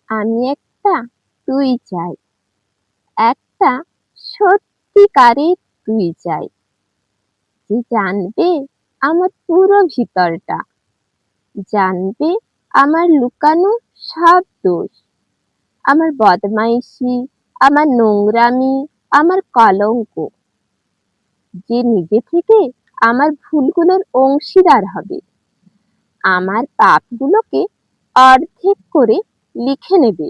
আমি একটা তুই চাই, একটা সত্যিকারের তুই চাই, যে জানবে আমার পুরো ভিতরটা, জানবে আমার লুকানো সব দোষ, আমার বদমাইশি, আমার নোংরামি, আমার কলঙ্ক, যে নিজে থেকে আমার ভুলগুলোর অংশীদার হবে, আমার পাপগুলোকে অর্ধেক করে লিখে নেবে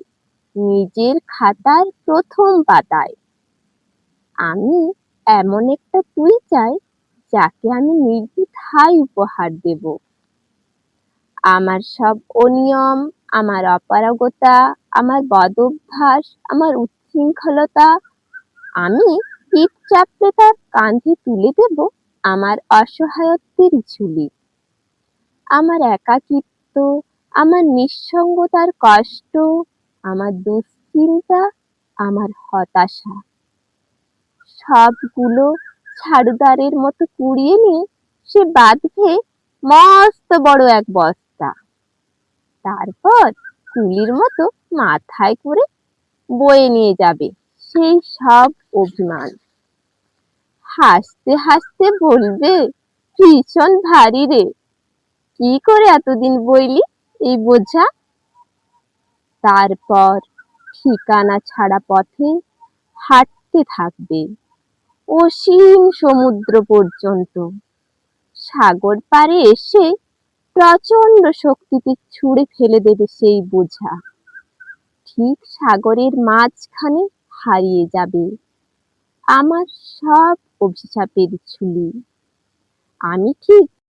নিজের খাতার প্রথম পাতায়। আমি এমন একটা তুই চাই, যাকে আমি নির্দ্বিধায় উপহার দেব। আমার সব অনিয়ম, আমার অপারগতা, আমার বদঅভ্যাস, আমার উচ্ছৃঙ্খলতা আমি পিঠ চাপড়ে তার কাঁধে তুলে দেব আমার অসহায়ত্বের ঝুলি। আমার একাকিত্ব, আমার নিঃসঙ্গতার কষ্ট, আমার দুশ্চিন্তা, আমার হতাশা সবগুলো ঝাড়ুদারের মতো কুড়িয়ে নিয়ে সে বাঁধবে মস্ত বড় এক বস্তা। তারপর কুলির মতো মাথায় করে বয়ে নিয়ে যাবে সেই সব অভিমান। হাসতে হাসতে বলবে, ভীষণ ভারী রে, কি করে এতদিন বইলি এই বোঝা। তারপর ঠিকানা ছাড়া পথে হাঁটতে থাকবে অসীম সমুদ্র পর্যন্ত। সাগর পাড়ে এসে প্রচন্ড শক্তিতে ছুঁড়ে ফেলে দেবে সেই বোঝা। ঠিক সাগরের মাঝখানে হারিয়ে যাবে আমার সব অভিশাপের ঝুলি। আমি ঠিক